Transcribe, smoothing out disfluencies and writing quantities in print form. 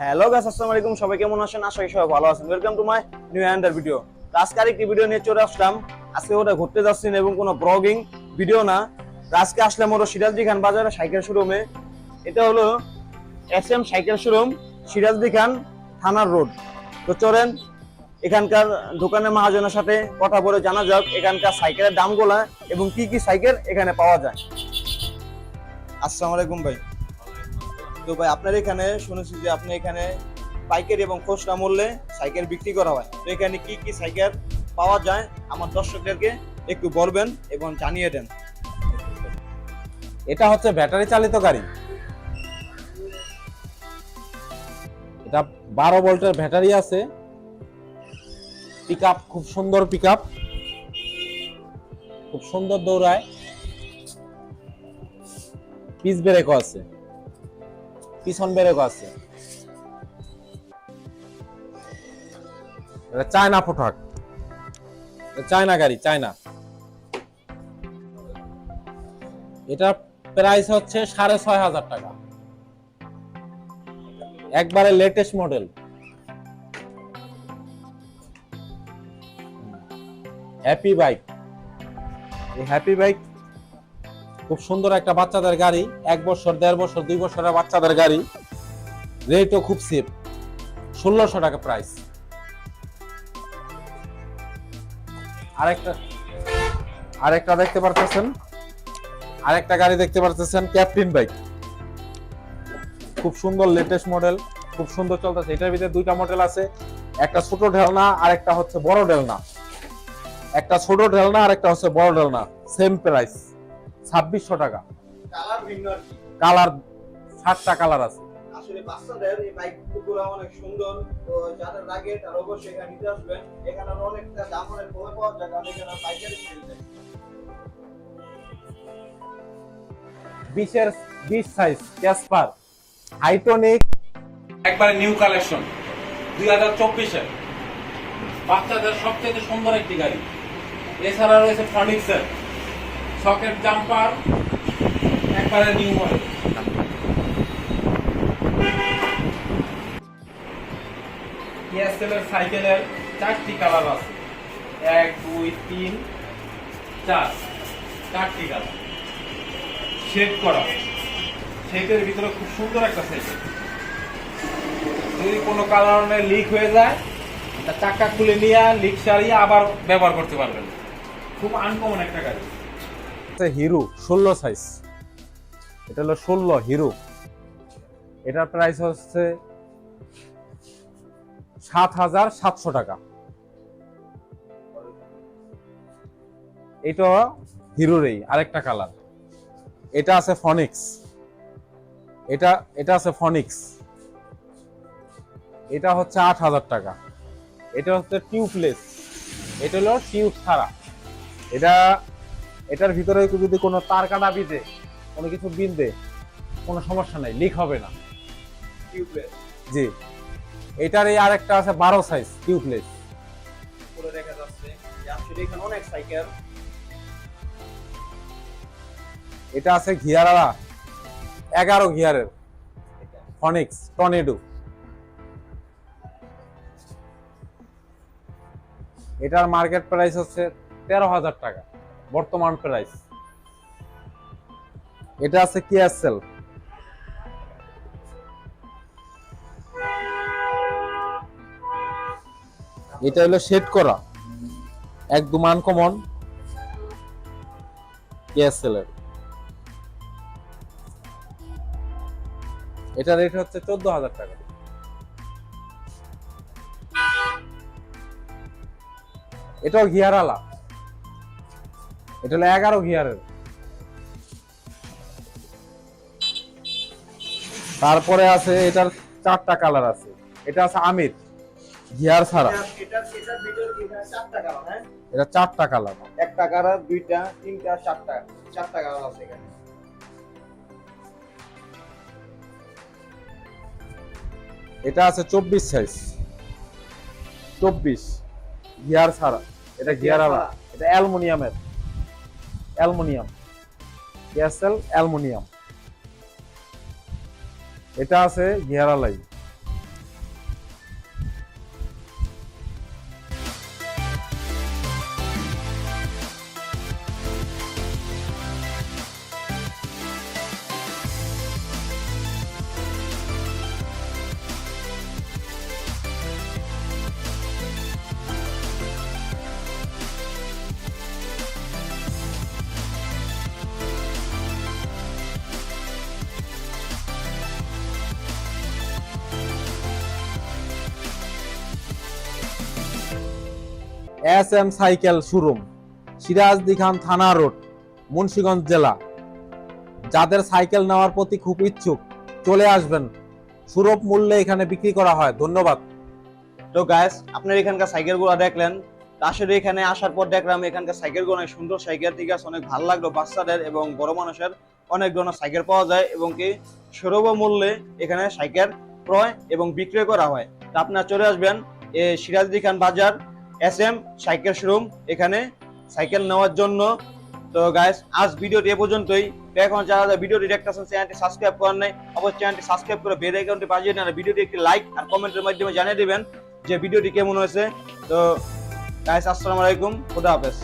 Hello guys, আসসালামু আলাইকুম। সবাই কেমন আছেন? আশা করি সবাই ভালো আছেন। ওয়েলকাম টু মাই নিউ অ্যান্ডার ভিডিও। আজকে আরেকটি ভিডিও নিয়ে চলে আসলাম। আজকে ওটা ঘুরতে যাচ্ছি না এবং কোনো ব্লগিং ভিডিও না। আজকে আসলাম ওরা সিরাজদি খান বাজারে সাইকেল শোরুমে। এটা হলো এসএম সাইকেল শোরুম, সিরাজদি খান থানার রোড। তো চলেন এখানকার দোকানের মহাজনের সাথে কথা বলে জানা যাক এখানকার সাইকেলের দামগুলা এবং কি কি সাইকেল এখানে পাওয়া যায়। আসসালামু আলাইকুম ভাই। তো ভাই আপনার এখানে শুনেছি যে আপনি এখানে পাইকারি এবং খুচরা মূল্যে সাইকেল বিক্রি করা হয়। তো এখানে কি কি সাইকেল পাওয়া যায় আমার দর্শকদেরকে একটু বলবেন এবং জানিয়ে দেন। এটা হচ্ছে ব্যাটারি চালিত গাড়ি। এটা 12 ভোল্টের ব্যাটারি আছে। পিকআপ খুব সুন্দর, পিকআপ খুব সুন্দর দৌড়ায়। পিস ব্রেকও আছে, পিছন ব্রেকও আছে। এটা চায়না প্রোডাক্ট, চায়না গাড়ি, চায়না। এটা প্রাইস হচ্ছে 6,500 টাকা, একবারে লেটেস্ট মডেল। হ্যাপি বাইক, এই হ্যাপি বাইক খুব সুন্দর একটা বাচ্চাদের গাড়ি। 1 বছর, 1.5 বছর, 2 বছরের বাচ্চাদের গাড়ি। রেটও খুব সেফ, 1600 টাকা প্রাইস। আরেকটা দেখতে পারতেছেন, আরেকটা গাড়ি দেখতে পারতেছেন, ক্যাপ্টেন বাইক। খুব সুন্দর লেটেস্ট মডেল, খুব সুন্দর চলতেছে। এটার ভিতরে 2টা মডেল আছে, একটা ছোট ঢেলনা আর একটা হচ্ছে বড় ঢেলনা। একটা ছোট ঢেলনা আর একটা হচ্ছে বড় ঢেলনা, সেম প্রাইস 2600 টাকা। কালার ভিন্ন আর কি। কালার 7টা কালার আছে। আসলে বাচ্চাদের এই বাইকগুলো অনেক সুন্দর। তো যাদের লাগে তারা অবশ্যই এখানে নিতে আসবেন। এখানে অনেকটা দাম অনেক কমে পাওয়া যায়, কারণ এখানে পাইকারি সেল দেয়। 20 সাইজ ক্যাসপার হাইটনিক, একবারে নিউ কালেকশন 2024 এর বাচ্চাদের সবচেয়ে সুন্দর একটি গাড়ি। এছাড়া রয়েছে ফনিক্সের সকেট জাম্পার, একবারে নিউ মডেল। কেএসএল সাইকেলের 4টি কালার আছে, 1 2 3 4, 4টি কালার শেড করা। শেডের ভিতরে খুব সুন্দর একটা সাইকেল। যদি কোনো কারণে লিক হয়ে যায়, চাকা খুলে নিয়ে লিক সারিয়ে আবার ব্যবহার করতে পারবেন। খুব আনকমন একটা গাড়ি। হিরো 16 সাইজ, এটা হলো 16 হিরো। এটার প্রাইস হচ্ছে 7,700 টাকা। এটা হিরোরই আরেকটা কালার। এটা আছে ফনিক্স, এটা আছে ফনিক্স। এটা হচ্ছে 8,000 টাকা। এটা হচ্ছে টিউবলেস, এটা হলো টিউব ছাড়া। এটার ভিতরে যদি কোনো তার কাটা বিঁধে, কোনো কিছু বিঁধে, কোনো সমস্যা নাই, লিক হবে না। টিউবলেস। জি। এটার এই আরেকটা আছে 12 সাইজ টিউবলেস। পুরো দেখা যাচ্ছে যে আসলে এখানে অনেক সাইকেল। এটা আছে গিয়ারওয়ালা 11 গিয়ারের ফনিক্স টর্নেডো। এটার মার্কেট প্রাইস হচ্ছে 13,000 টাকা বর্তমান প্রাইস। এটা আছে কেএসএল, এটা হলো শেড করা, একদম আনকমন কেএসএল এর। এটা রেট হচ্ছে 14,000 টাকা। এটাও গিয়ারওয়ালা, এটা হলো 11 গিয়ারের। তারপরে আছে এটার 4টা কালার আছে। এটা আছে আমির, গিয়ার ছাড়া। এটার ভিতরে কি এখানে 4টা কালার, হ্যাঁ? এটা 4টা কালার, একটা কালার, 2টা, 3টা, 4টা কালার আছে এখানে। এটা আছে 24 সাইজ, 24 গিয়ার ছাড়া। এটা গিয়ারওয়ালা, এটা অ্যালুমিনিয়ামের, অ্যালুমিনিয়াম কেএসএল অ্যালুমিনিয়াম। এটা আছে গিয়ারওয়ালাই। SM সাইকেল শোরুম, সিরাজদি খান থানা রোড, মুন্সিগঞ্জ জেলা। যাদের সাইকেল নেওয়ার প্রতি খুব ইচ্ছুক চলে আসবেন, সুলভ মূল্যে এখানে বিক্রি করা হয়। ধন্যবাদ। তো গাইস, আপনার এখানকার সাইকেলগুলো দেখলেন। তো আসলে এখানে আসার পর দেখলাম এখানকার সাইকেলগুলো অনেক সুন্দর সাইকেল, ঠিক আছে, অনেক ভালো লাগলো। বাচ্চাদের এবং বড় মানুষের অনেক ধরনের সাইকেল পাওয়া যায় এবং কি সুলভ মূল্যে এখানে সাইকেল ক্রয় এবং বিক্রয় করা হয়। তো আপনারা চলে আসবেন এই সিরাজদি খান বাজার SM সাইকেল শোরুম এখানে সাইকেল নেওয়ার জন্য। তো গাইস, আজ ভিডিওটি এ পর্যন্তই। তো এখন যারা ভিডিওটি দেখতেছেন চ্যানেলটি সাবস্ক্রাইব করেন নাই, অবশ্যই চ্যানেলটি সাবস্ক্রাইব করে বেল আইকনটি বাজিয়ে দেন। ভিডিওটি একটি লাইক আর কমেন্টের মাধ্যমে জানিয়ে দিবেন যে ভিডিওটি কেমন হয়েছে। তো গাইস, আসসালামু আলাইকুম, খুদা হাফেজ।